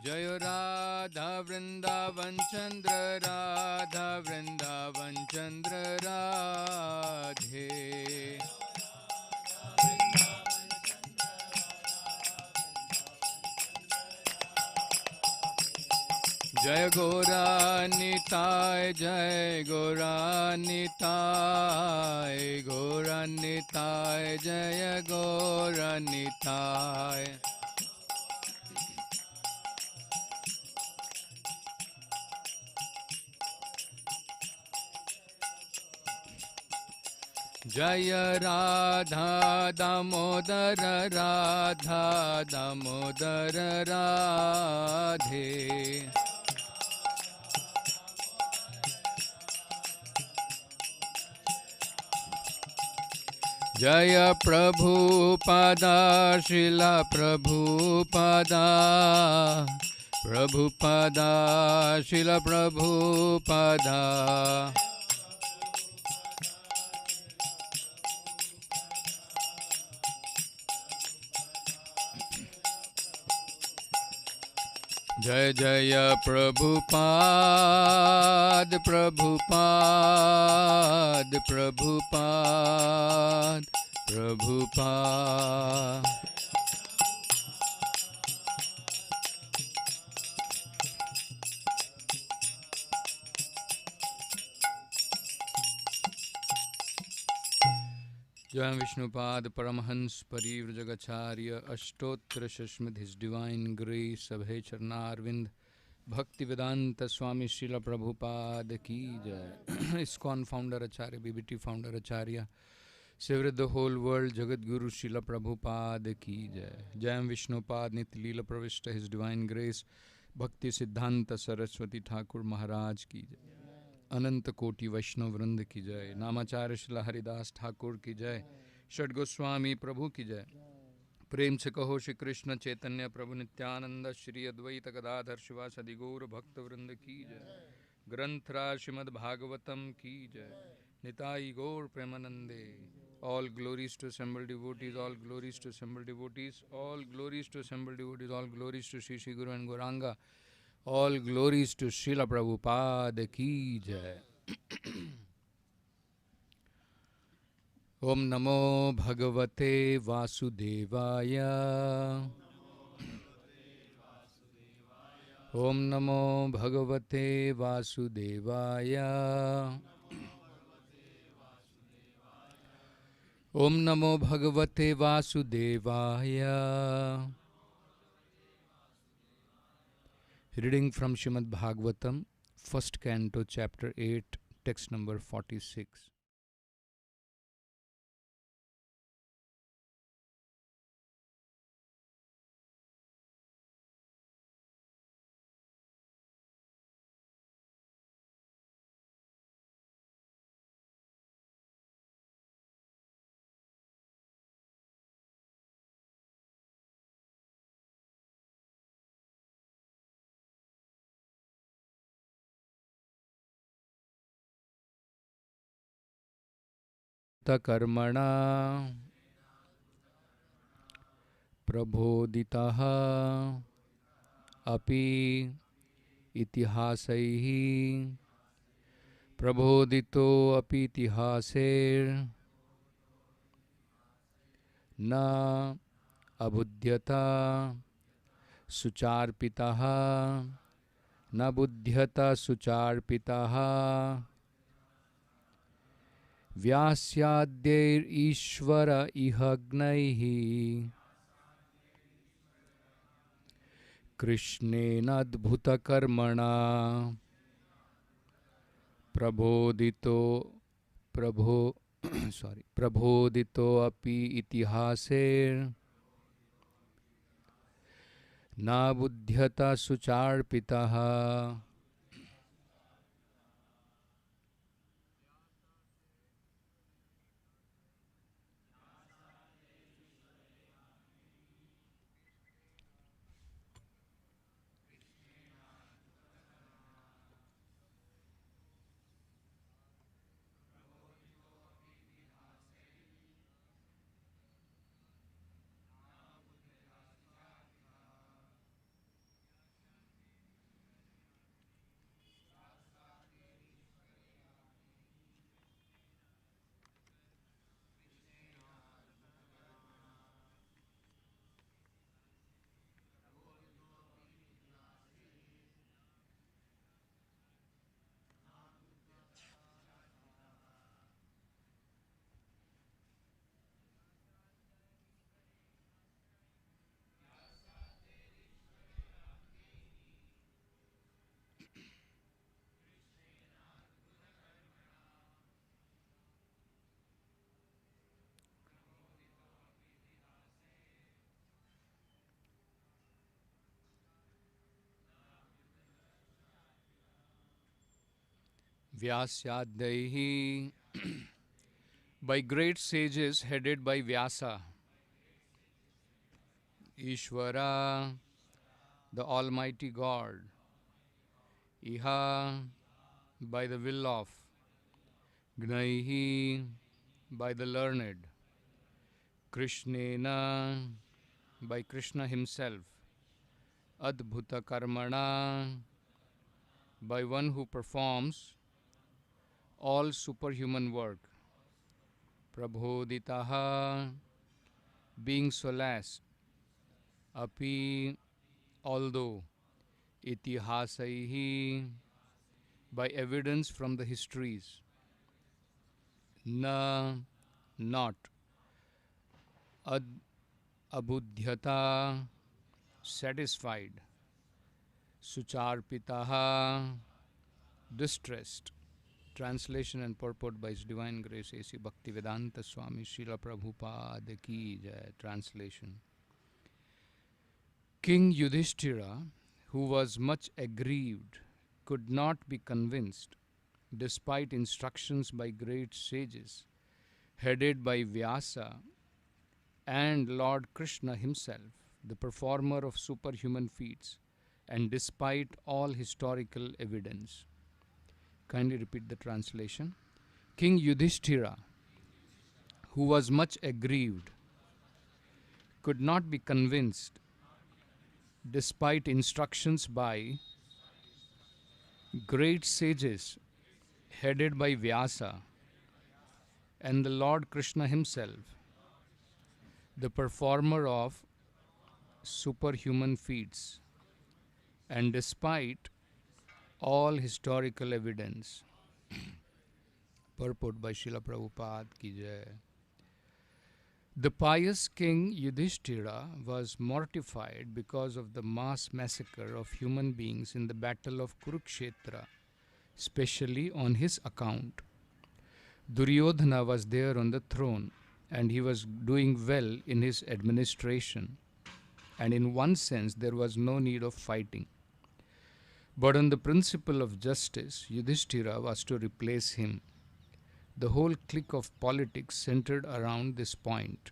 जय राधा वृंदावन चंद्र राधा वृंदावन चंद्र राधे। जय गौरानिताय जय गौरानिताय गौरानिताय जय गौरानिताय। जय राधा दामोदर राधा दामोदर राधे। जय प्रभुपादा श्रीला प्रभुपादा प्रभुपादा श्रीला प्रभुपादा। जय जय प्रभुपाद प्रभुपाद प्रभुपाद प्रभुपाद। जय विष्णुपाद परमहंस परिव्रजगाचार्य अष्टोत्तर सुस्मित हिज डिवाइन ग्रेस सभे चरणारविंद भक्ति वेदांत स्वामी श्रील प्रभुपाद की जय। ISKCON founder acharya BBT founder acharya saviour the whole world Jagat Guru Srila Prabhupada की जय। जय विष्णुपाद नित्य लीला प्रविष्ट हिज डिवाइन ग्रेस भक्ति सिद्धांत सरस्वती ठाकुर महाराज की जय। अनंत कोटि वैष्णव वृंद की जय। नामाचार्य श्री हरिदास ठाकुर की जय। षड गोस्वामी प्रभु की जय। प्रेम से कहो श्री कृष्ण चैतन्य प्रभु नित्यानंद श्री अद्वैत गदाधर शिवासदि गौर भक्त वृंद की जय। ग्रंथराज श्रीमद् भागवतम की जय। निताई गौर प्रेमानंदे। All glories to assembled devotees, all glories to assembled devotees, all glories to assembled devotees, all glories to Shri Shri Guru and Gauranga. All glories to Srila Prabhupada ki jai. Om Namo Bhagavate Vasudevaya. Om Namo Bhagavate Vasudevaya. Om Namo Bhagavate Vasudevaya. Reading from Srimad Bhagavatam, first canto, chapter 8, text number 46. कर्मणा प्रबोधितः अपि इतिहासैः प्रबोधितो अपि इतिहासेर न अबुध्यता सुचार्पितः न बुध्यता सुचार्पितः व्यास्याद्यैरीश्वर इहग्नैः कृष्णेन अद्भुतकर्मणा प्रबोधितो अपि इतिहासेर न बुध्यता सुचार्पितः। Vyasyadhyaihi, by great sages headed by Vyasa, Ishvara, the Almighty God, Iha, by the will of, Gnaihi, by the learned, Krishnena, by Krishna himself, Adbhuta Karmana, by one who performs all superhuman work, Prabhoditaha, being solaced, Api, although, Itihasaihi, by evidence from the histories, Na, not, Ad, Abudhyata, satisfied, Sucharpitaha, distressed. Translation and purport by His Divine Grace A.C. Bhaktivedanta Swami Srila Prabhupada Ki Jai. Translation. King Yudhisthira, who was much aggrieved, could not be convinced, despite instructions by great sages, headed by Vyasa and Lord Krishna himself, the performer of superhuman feats, and despite all historical evidence. Kindly repeat the translation. King Yudhisthira, who was much aggrieved, could not be convinced, despite instructions by great sages headed by Vyasa and the Lord Krishna himself, the performer of superhuman feats, and despite all historical evidence. Purport by Srila Prabhupada Ki Jai. The pious king Yudhisthira was mortified because of the mass massacre of human beings in the battle of Kurukshetra, especially on his account. Duryodhana was there on the throne, and he was doing well in his administration, and in one sense there was no need of fighting. But on the principle of justice, Yudhisthira was to replace him. The whole clique of politics centered around this point,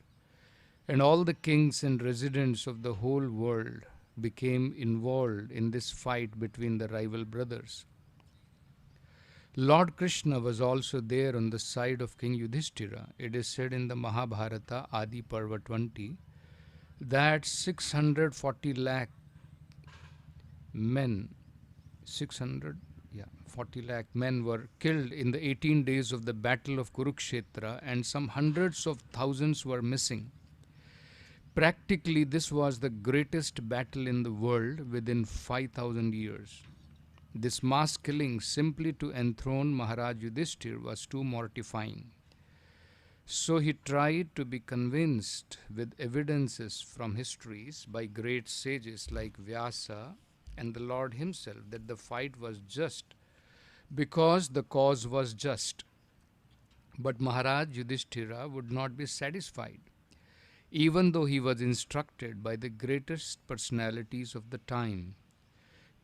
and all the kings and residents of the whole world became involved in this fight between the rival brothers. Lord Krishna was also there on the side of King Yudhisthira. It is said in the Mahabharata, Adi Parva 20, that 640 lakh men, 40 lakh men were killed in the 18 days of the battle of Kurukshetra, and some hundreds of thousands were missing. Practically, this was the greatest battle in the world within 5,000 years. This mass killing simply to enthrone Maharaj Yudhisthira was too mortifying. So he tried to be convinced with evidences from histories by great sages like Vyasa and the Lord himself that the fight was just because the cause was just. But Maharaj Yudhisthira would not be satisfied, even though he was instructed by the greatest personalities of the time.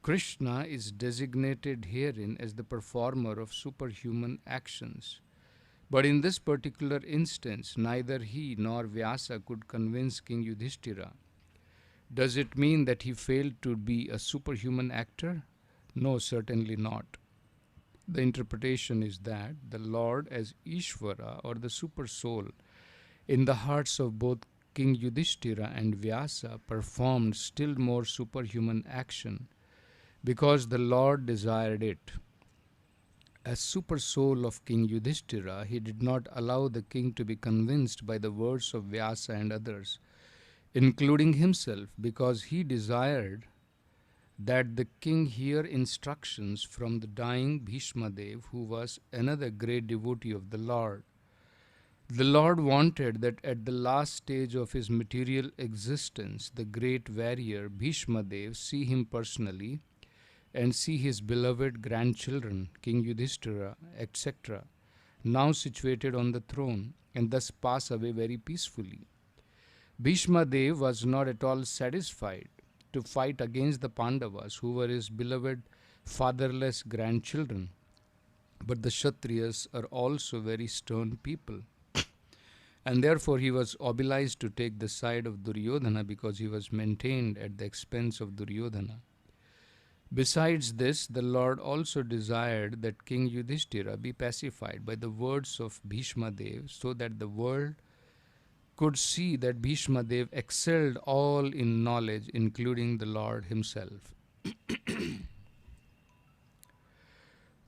Krishna is designated herein as the performer of superhuman actions. But in this particular instance, neither he nor Vyasa could convince King Yudhisthira. Does it mean that he failed to be a superhuman actor? No, certainly not. The interpretation is that the Lord as Ishvara, or the super soul, in the hearts of both King Yudhisthira and Vyasa performed still more superhuman action because the Lord desired it. As super soul of King Yudhisthira, he did not allow the king to be convinced by the words of Vyasa and others, including himself, because he desired that the king hear instructions from the dying Bhishma Dev, who was another great devotee of the Lord. The Lord wanted that at the last stage of his material existence, the great warrior Bhishma Dev see him personally and see his beloved grandchildren, King Yudhisthira, etc., now situated on the throne, and thus pass away very peacefully. Bhishma Dev was not at all satisfied to fight against the Pandavas, who were his beloved fatherless grandchildren. But the Kshatriyas are also very stern people. And therefore he was obliged to take the side of Duryodhana because he was maintained at the expense of Duryodhana. Besides this, the Lord also desired that King Yudhisthira be pacified by the words of Bhishma Dev, so that the world could see that Bhishma Dev excelled all in knowledge, including the Lord himself.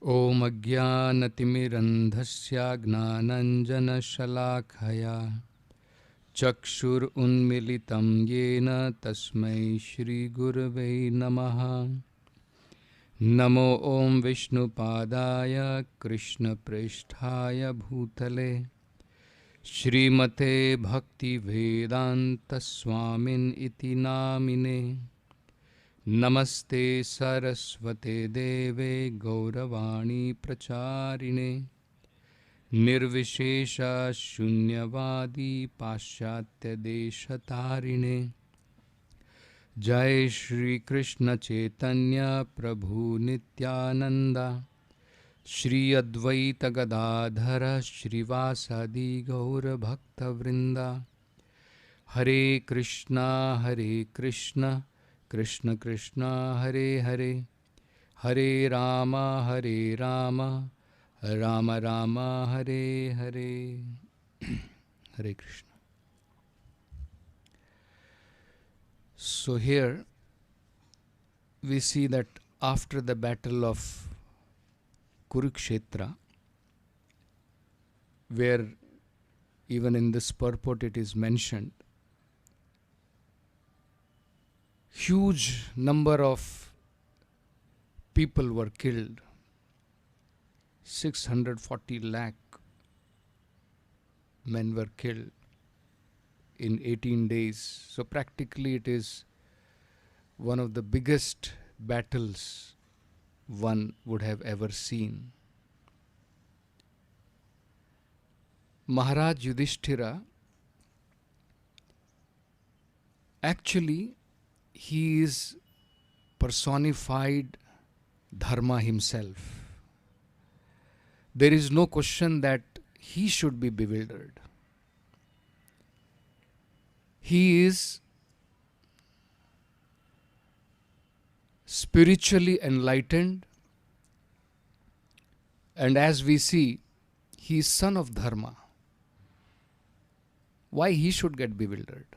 Om Ajnanatimirandhasya Gnananjanashalakaya Chakshur Unmilitam Yena Tasmai Shri Gurave Namaha. Namo Om Vishnupadaya Krishna Prishthaya Bhutale Srimate Bhakti Vedanta Swamin Iti Namine. Namaste Saraswate Deve Gauravani Pracharine Nirvishesha Shunyavadi Paschatya Deshatarine. Jai Shri Krishna Chaitanya Prabhu Nityananda Shri Advaita Gadadhara Shrivasadi Gaura Bhakta Vrinda. Hare Krishna Krishna Krishna Hare Hare Hare Rama Rama Rama Hare Hare. Hare Krishna. So here we see that after the battle of Kurukshetra, where even in this purport it is mentioned, huge number of people were killed. 640 lakh men were killed in 18 days. So practically it is one of the biggest battles one would have ever seen. Maharaj Yudhisthira, actually he is personified Dharma himself. There is no question that he should be bewildered. He is spiritually enlightened, and as we see, he is son of Dharma. Why he should get bewildered?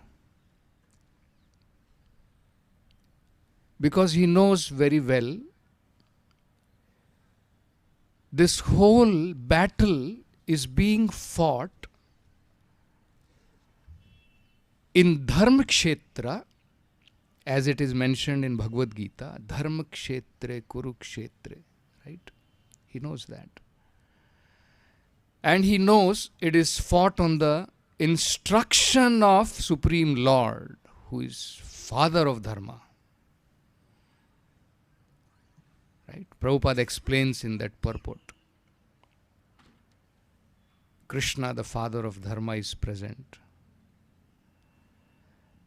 Because he knows very well this whole battle is being fought in Dharma Kshetra, as it is mentioned in Bhagavad Gita, Dharma Kshetre Kurukshetre, right? He knows that. And he knows it is fought on the instruction of Supreme Lord, who is Father of Dharma. Right? Prabhupada explains in that purport. Krishna, the Father of Dharma, is present.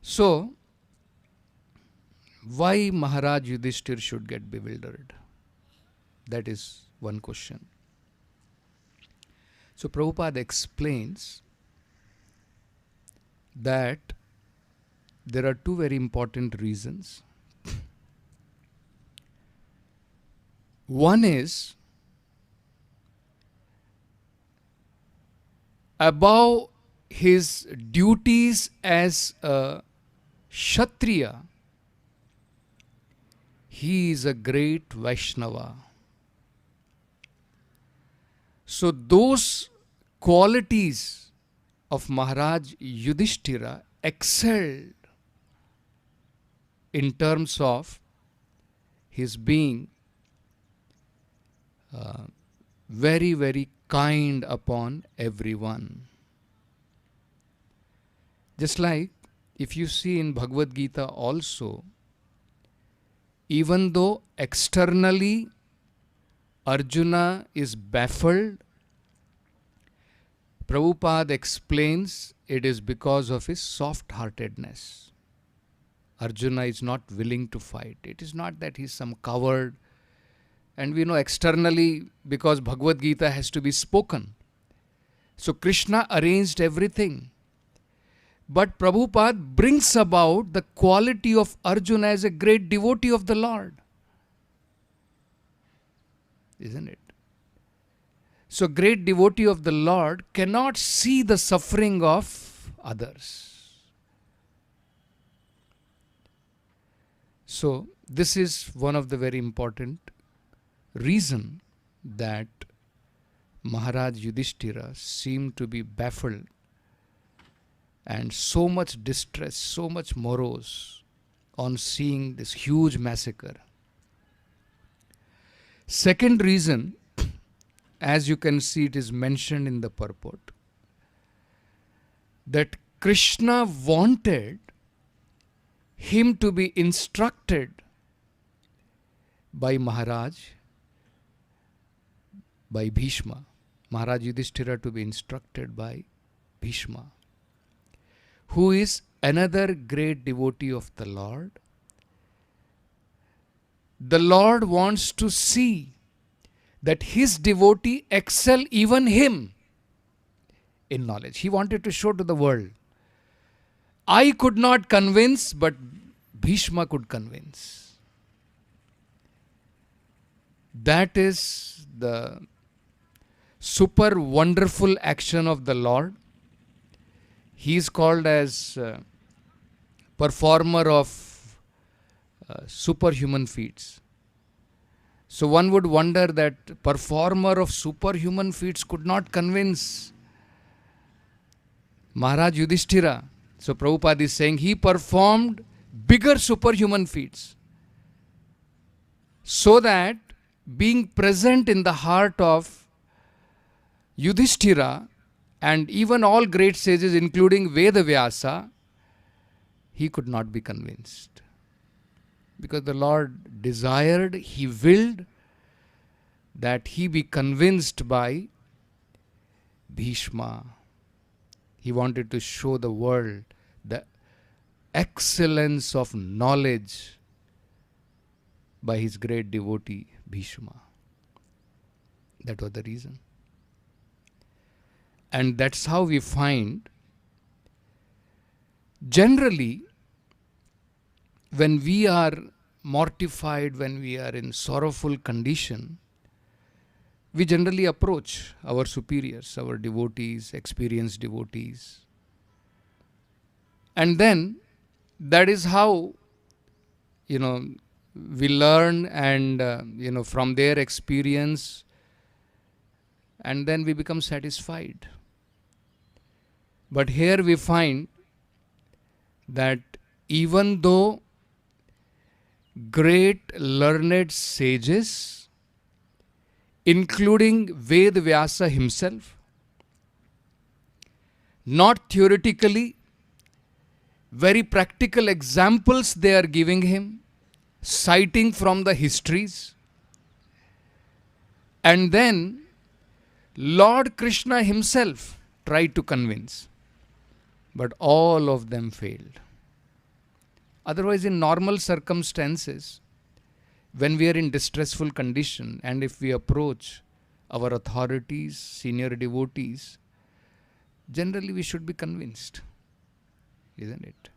So, why Maharaj Yudhisthira should get bewildered? That is one question. So Prabhupada explains that there are two very important reasons. One is, above his duties as a Kshatriya, he is a great Vaishnava. So those qualities of Maharaj Yudhisthira excelled in terms of his being very, very kind upon everyone. Just like if you see in Bhagavad Gita also, even though externally Arjuna is baffled, Prabhupada explains it is because of his soft-heartedness. Arjuna is not willing to fight. It is not that he is some coward And we know externally, because Bhagavad Gita has to be spoken. So Krishna arranged everything. But Prabhupada brings about the quality of Arjuna as a great devotee of the Lord. Isn't it? So great devotee of the Lord cannot see the suffering of others. So this is one of the very important reason that Maharaj Yudhisthira seemed to be baffled and so much distress, so much morose on seeing this huge massacre. Second reason, as you can see, it is mentioned in the purport, that Krishna wanted him to be instructed by Maharaj, by Bhishma. Maharaj Yudhisthira to be instructed by Bhishma, who is another great devotee of the Lord. The Lord wants to see that his devotee excel even him in knowledge. He wanted to show to the world, I could not convince, but Bhishma could convince. That is the super wonderful action of the Lord. He is called as performer of superhuman feats. So one would wonder that performer of superhuman feats could not convince Maharaj Yudhisthira. So Prabhupada is saying he performed bigger superhuman feats, so that being present in the heart of Yudhisthira and even all great sages, including Vedavyasa, he could not be convinced. Because the Lord desired, he willed that he be convinced by Bhishma. He wanted to show the world the excellence of knowledge by his great devotee Bhishma. That was the reason. And that's how we find, generally, when we are mortified, when we are in sorrowful condition, we generally approach our superiors, our devotees, experienced devotees. And then that is how, we learn and, from their experience, and then we become satisfied. But here we find that even though great learned sages, including Vedavyasa himself, not theoretically, very practical examples they are giving him, citing from the histories, and then Lord Krishna himself tried to convince, but all of them failed. Otherwise, in normal circumstances, when we are in distressful condition and if we approach our authorities, senior devotees, generally we should be convinced, isn't it?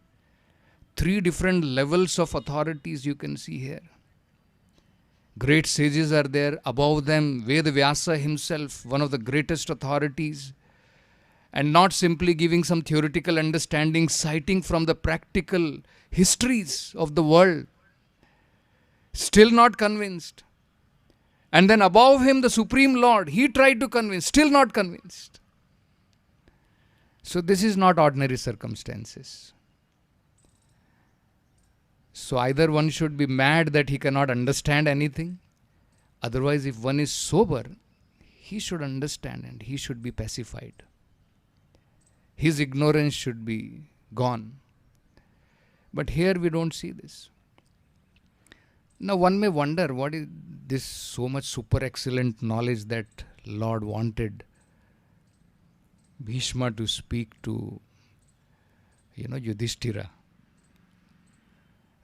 3 different levels of authorities you can see here. Great sages are there. Above them, Vedavyasa himself, one of the greatest authorities, and not simply giving some theoretical understanding, citing from the practical histories of the world. Still not convinced. And then above him, the Supreme Lord, he tried to convince, still not convinced. So this is not ordinary circumstances. So either one should be mad that he cannot understand anything. Otherwise, if one is sober, he should understand and he should be pacified. His ignorance should be gone. But here we don't see this. Now one may wonder, what is this so much super excellent knowledge that Lord wanted Bhishma to speak to, Yudhisthira?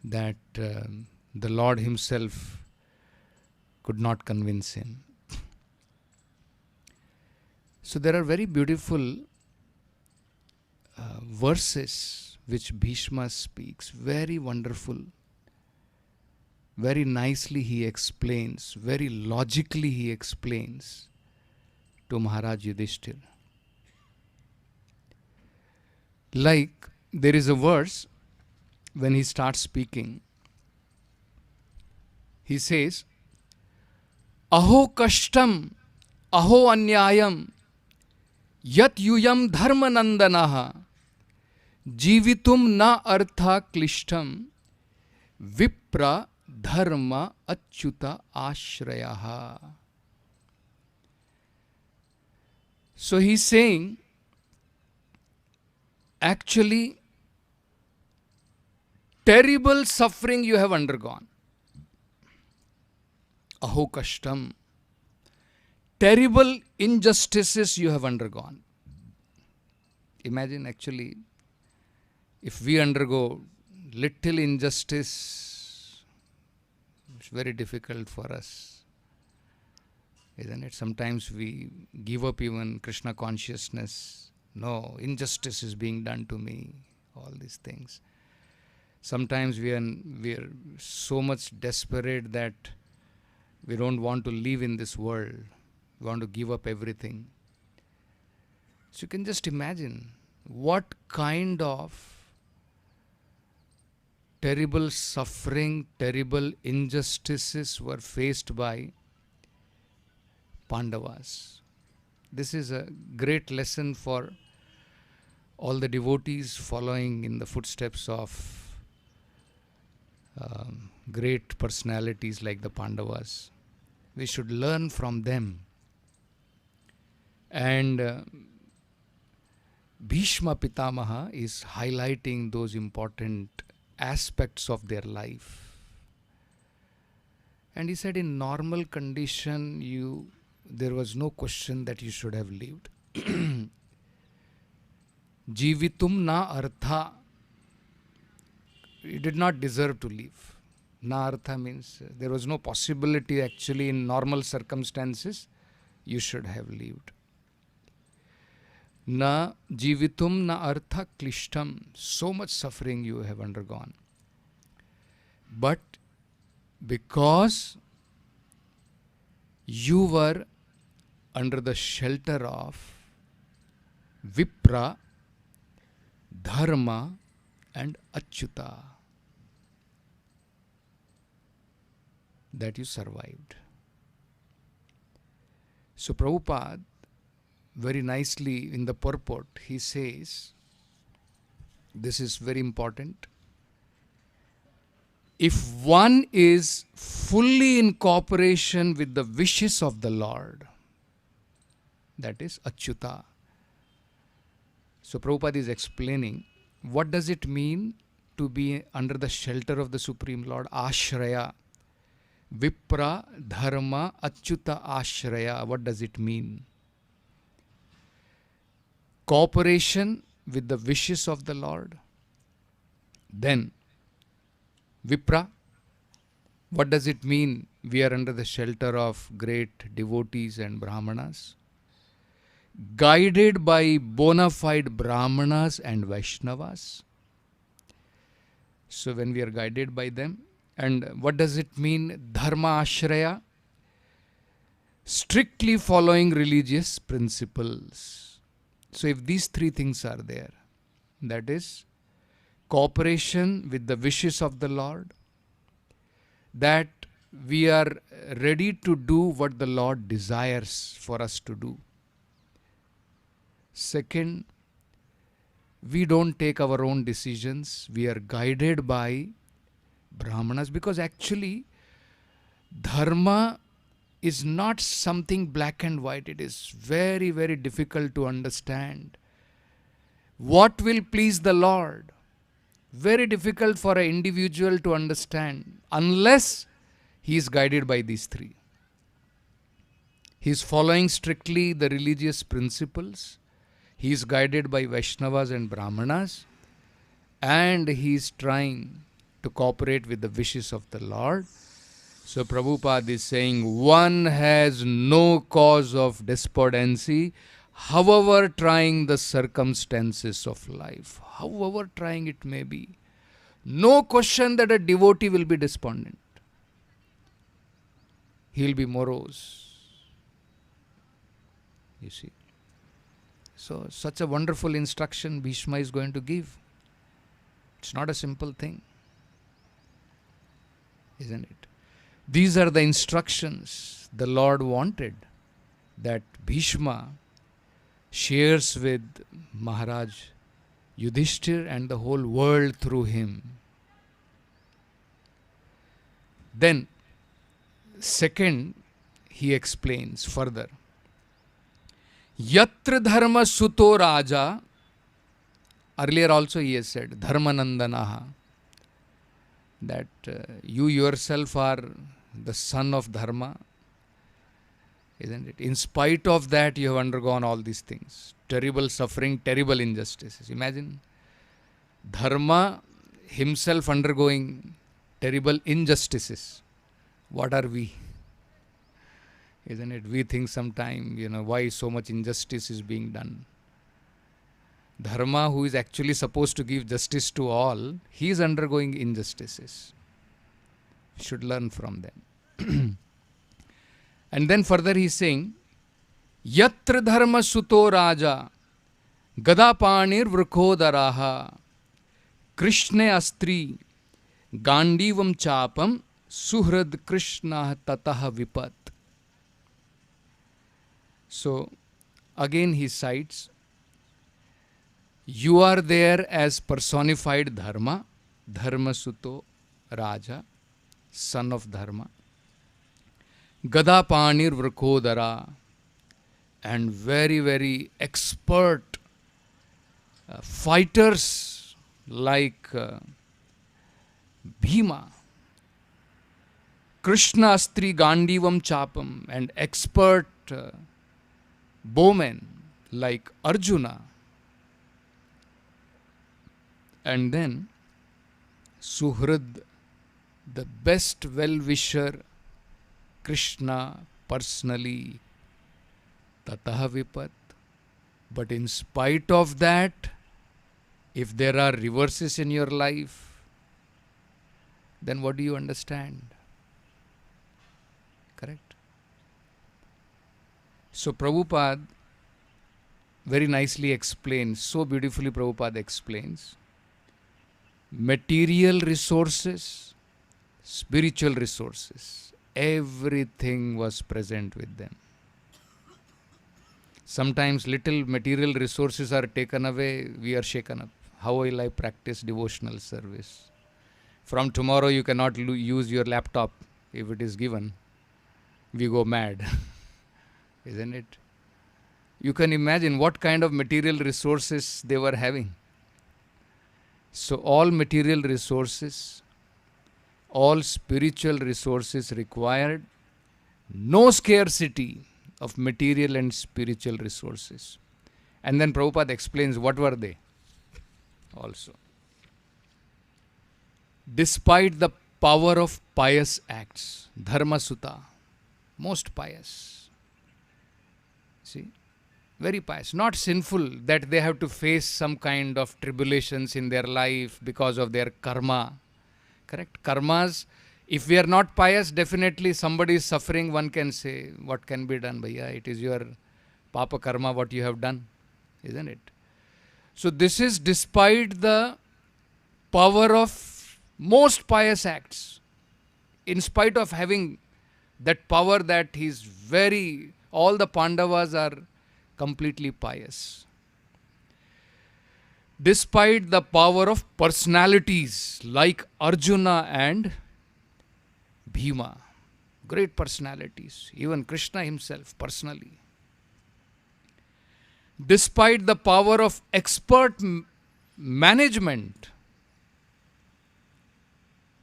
That the Lord himself could not convince him. So there are very beautiful verses which Bhishma speaks, very wonderful. Very nicely he explains, very logically he explains to Maharaj Yudhisthira. Like there is a verse when he starts speaking, he says, Aho kashtam, aho anyayam, yat yuyam dharmanandanaha, jivitum na artha klishtam, vipra dharma achyuta ashrayaha. So he's saying, actually, terrible suffering you have undergone. Aho kashtam. Terrible injustices you have undergone. Imagine actually, if we undergo little injustice, it's very difficult for us, isn't it? Sometimes we give up even Krishna consciousness. No, injustice is being done to me. All these things. Sometimes we are so much desperate that we don't want to live in this world. We want to give up everything. So you can just imagine what kind of terrible suffering, terrible injustices were faced by Pandavas. This is a great lesson for all the devotees following in the footsteps of great personalities like the Pandavas. We should learn from them. And Bhishma Pitamaha is highlighting those important aspects of their life. And he said, in normal condition, there was no question that you should have lived. Jivitum na artha. You did not deserve to live. Na artha means there was no possibility actually in normal circumstances you should have lived. Na jivitum na artha klishtam. So much suffering you have undergone. But because you were under the shelter of Vipra, Dharma and Achyuta, that you survived. So Prabhupada, very nicely in the purport, he says, this is very important. If one is fully in cooperation with the wishes of the Lord, that is Achyuta. So Prabhupada is explaining, what does it mean to be under the shelter of the Supreme Lord? Ashraya. Vipra, Dharma, Achyuta, Ashraya. What does it mean? Cooperation with the wishes of the Lord. Then, Vipra. What does it mean? We are under the shelter of great devotees and Brahmanas. Guided by bona fide Brahmanas and Vaishnavas. So when we are guided by them, and what does it mean? Dharma Ashraya. Strictly following religious principles. So if these three things are there, that is cooperation with the wishes of the Lord, that we are ready to do what the Lord desires for us to do. Second, we don't take our own decisions. We are guided by Brahmanas, because actually dharma is not something black and white. It is very, very difficult to understand. What will please the Lord? Very difficult for an individual to understand unless he is guided by these three. He is following strictly the religious principles. He is guided by Vaishnavas and Brahmanas, and he is trying to cooperate with the wishes of the Lord. So Prabhupada is saying one has no cause of despondency, however trying the circumstances of life, however trying it may be. No question that a devotee will be despondent. He will be morose. You see. So such a wonderful instruction Bhishma is going to give. It's not a simple thing, isn't it? These are the instructions the Lord wanted that Bhishma shares with Maharaj Yudhisthira and the whole world through him. Then, second, he explains further. Yatra dharma suto raja. Earlier also he has said, dharmanandanaha. That you yourself are the son of dharma. Isn't it? In spite of that, you have undergone all these things. Terrible suffering, terrible injustices. Imagine dharma himself undergoing terrible injustices. What are we? Isn't it? We think sometime, why so much injustice is being done. Dharma, who is actually supposed to give justice to all, he is undergoing injustices. Should learn from them. And then further he is saying, Yatra dharma suto raja gadapanir vrkodaraha krishne astri gandivam chapam suhrad krishna tataha vipat. So, again he cites, you are there as personified dharma, dharma suto raja, son of dharma. Gadapanir vrkodara, and very, very expert fighters like Bhima, Krishna Astri Gandivam Chapam, and expert bowmen like Arjuna. And then Suhrad, the best well-wisher, Krishna personally, tataha vipat. But in spite of that, if there are reverses in your life, then what do you understand? Correct? So Prabhupada very nicely explains, so beautifully Prabhupada explains, material resources, spiritual resources, everything was present with them. Sometimes little material resources are taken away, we are shaken up. How will I practice devotional service? From tomorrow you cannot use your laptop if it is given. We go mad. Isn't it? You can imagine what kind of material resources they were having. So all material resources, all spiritual resources required, no scarcity of material and spiritual resources. And then Prabhupada explains what were they also. Despite the power of pious acts, Dharma Sutta, most pious. See, very pious, not sinful that they have to face some kind of tribulations in their life because of their karma. Correct? Karmas, if we are not pious, definitely somebody is suffering, one can say, what can be done? Bhaiya, it is your papa karma, what you have done. Isn't it? So this is despite the power of most pious acts. In spite of having that power that all the Pandavas are completely pious. Despite the power of personalities like Arjuna and Bhima, great personalities, even Krishna himself personally. Despite the power of expert management,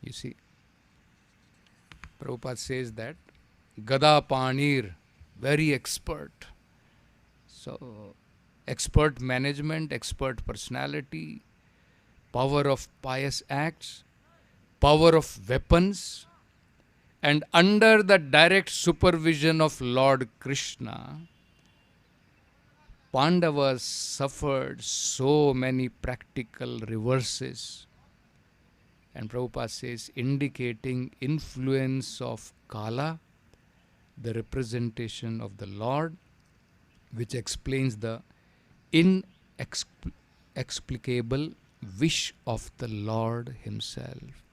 you see, Prabhupada says that Gada Panir, very expert. So, expert management, expert personality, power of pious acts, power of weapons, And under the direct supervision of Lord Krishna, Pandavas suffered so many practical reverses. And Prabhupada says, indicating influence of Kala, the representation of the Lord, which explains the inexplicable wish of the Lord himself.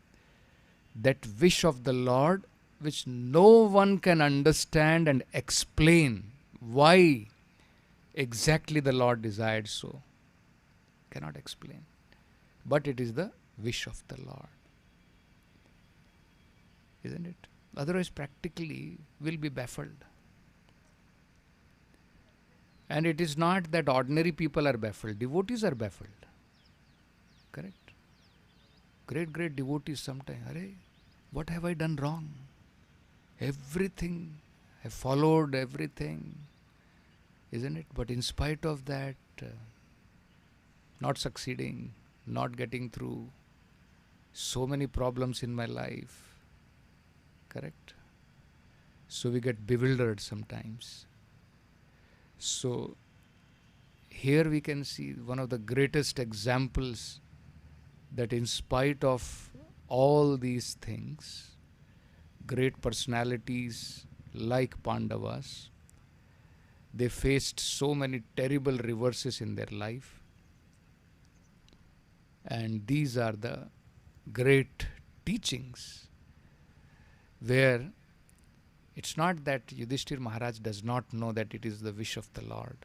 That wish of the Lord which no one can understand and explain why exactly the Lord desired so. Cannot explain. But it is the wish of the Lord. Isn't it? Otherwise, practically, we'll be baffled. And it is not that ordinary people are baffled. Devotees are baffled. Correct? Great devotees sometimes. Arey, what have I done wrong? Everything. I followed everything. Isn't it? But in spite of that, not succeeding, not getting through, so many problems in my life. Correct? So we get bewildered sometimes. So here we can see one of the greatest examples that in spite of all these things, great personalities like Pandavas, they faced so many terrible reverses in their life. And these are the great teachings where it's not that Yudhisthira Maharaj does not know that it is the wish of the Lord,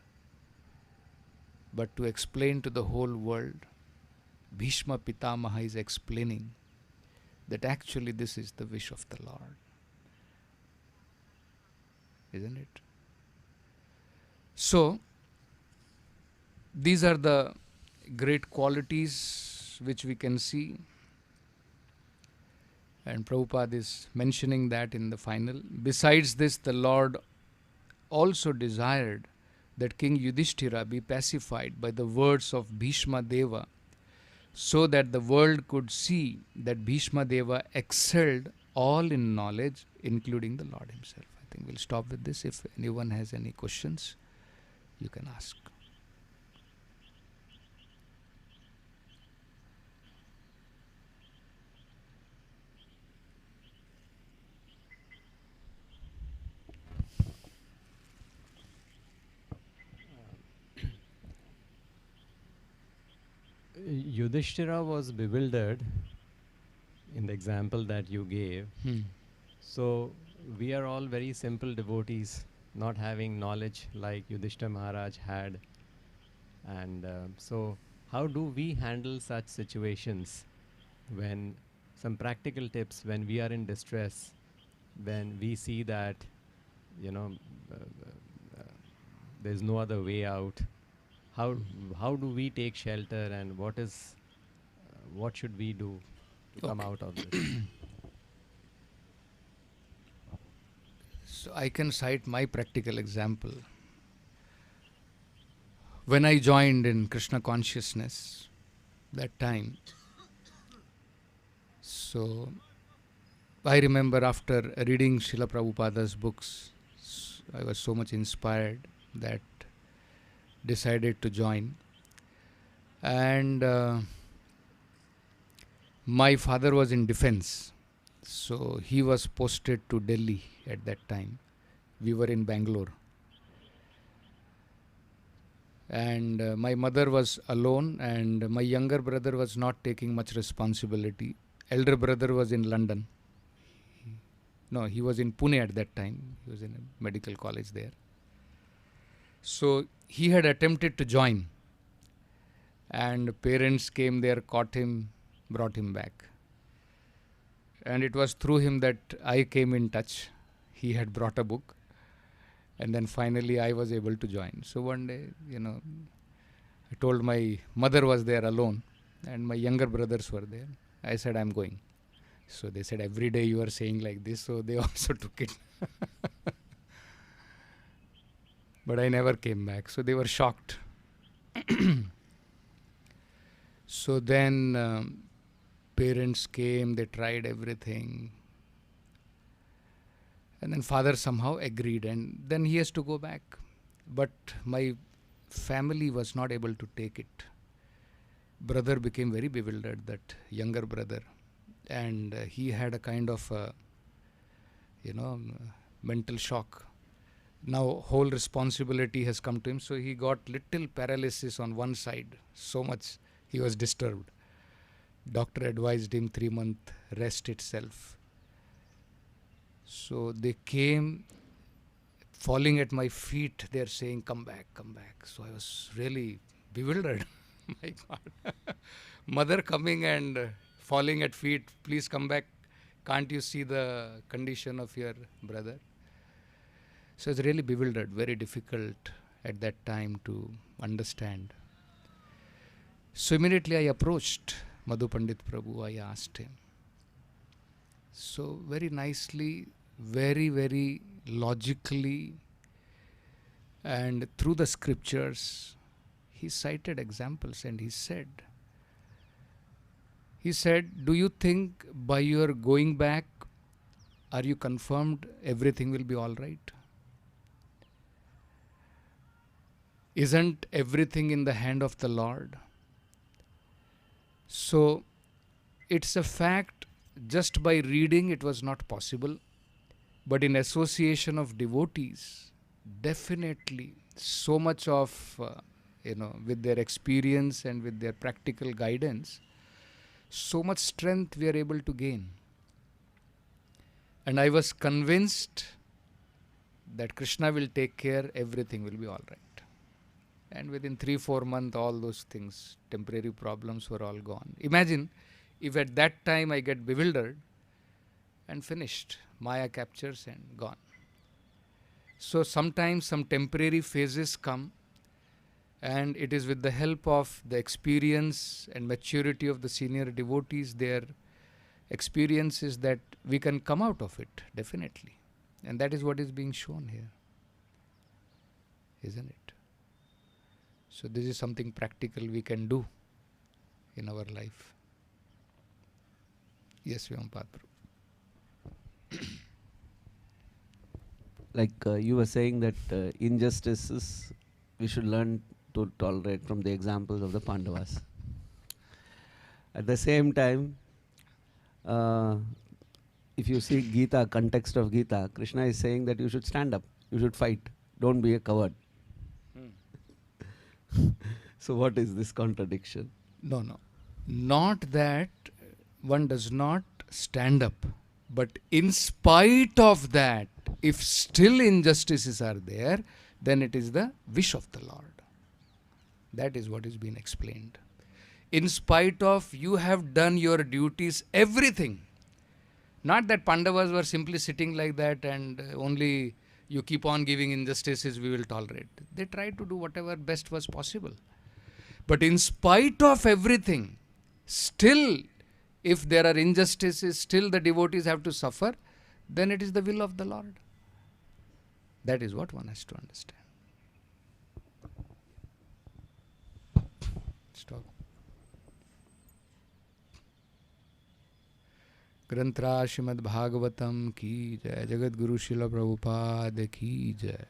but to explain to the whole world, Bhishma Pitamaha is explaining that actually this is the wish of the Lord. Isn't it? So, these are the great qualities which we can see. And Prabhupada is mentioning that in the final. Besides this, the Lord also desired that King Yudhisthira be pacified by the words of Bhishma Deva, so that the world could see that Bhishma Deva excelled all in knowledge, including the Lord himself. I think we'll stop with this. If anyone has any questions, you can ask. Yudhishthira was bewildered in the example that you gave. So we are all very simple devotees, not having knowledge like Yudhishthira Maharaj had. And so how do we handle such situations when some practical tips when we are in distress, when we see that, you know, there's no other way out? How do we take shelter, and what should we do to come out of this? So I can cite my practical example. When I joined in Krishna consciousness, that time, so I remember after reading Srila Prabhupada's books, I was so much inspired that decided to join. And my father was in defense, so he was posted to Delhi at that time. We were in Bangalore. And my mother was alone, and my younger brother was not taking much responsibility. Elder brother was in London. No, he was in Pune at that time. He was in a medical college there. So he had attempted to join, and parents came there, caught him, brought him back. And it was through him that I came in touch. He had brought a book, and then finally I was able to join. So one day, I told my mother was there alone, and my younger brothers were there. I said, I'm going. So they said, every day you are saying like this, so they also took it. But I never came back, so they were shocked. So then parents came, they tried everything. And then father somehow agreed, and then he has to go back. But my family was not able to take it. Brother became very bewildered, that younger brother, and he had a kind of mental shock. Now whole responsibility has come to him, so he got little paralysis on one side. So much he was disturbed. Doctor advised him 3-month rest itself. So they came falling at my feet. They're saying, come back, come back. So I was really bewildered. My God. Mother coming and falling at feet, please come back. Can't you see the condition of your brother? So I was really bewildered, very difficult at that time to understand. So immediately I approached Madhu Pandit Prabhu. I asked him. So very nicely, very, very logically, and through the scriptures, he cited examples, and he said, do you think by your going back, are you confirmed everything will be all right? Isn't everything in the hand of the Lord? So it's a fact, just by reading it was not possible, but in association of devotees, definitely so much of, with their experience and with their practical guidance, so much strength we are able to gain. And I was convinced that Krishna will take care, everything will be all right. And within 3-4 months, all those things, temporary problems were all gone. Imagine if at that time I get bewildered and finished. Maya captures and gone. So sometimes some temporary phases come, and it is with the help of the experience and maturity of the senior devotees, their experiences, that we can come out of it, definitely. And that is what is being shown here, isn't it? So this is something practical we can do in our life. Yes, Vyampad. Like you were saying that injustices we should learn to tolerate from the examples of the Pandavas. At the same time, if you see Gita, context of Gita, Krishna is saying that you should stand up, you should fight, don't be a coward. So what is this contradiction? No. Not that one does not stand up, but in spite of that, if still injustices are there, then it is the wish of the Lord. That is what is being explained. In spite of, you have done your duties, everything. Not that Pandavas were simply sitting like that and only you keep on giving injustices, we will tolerate. They tried to do whatever best was possible. But in spite of everything, still, if there are injustices, still the devotees have to suffer, then it is the will of the Lord. That is what one has to understand. Stop. Grantra Srimad Bhagavatam ki jai, Jagat Guru Srila Prabhupada ki jai.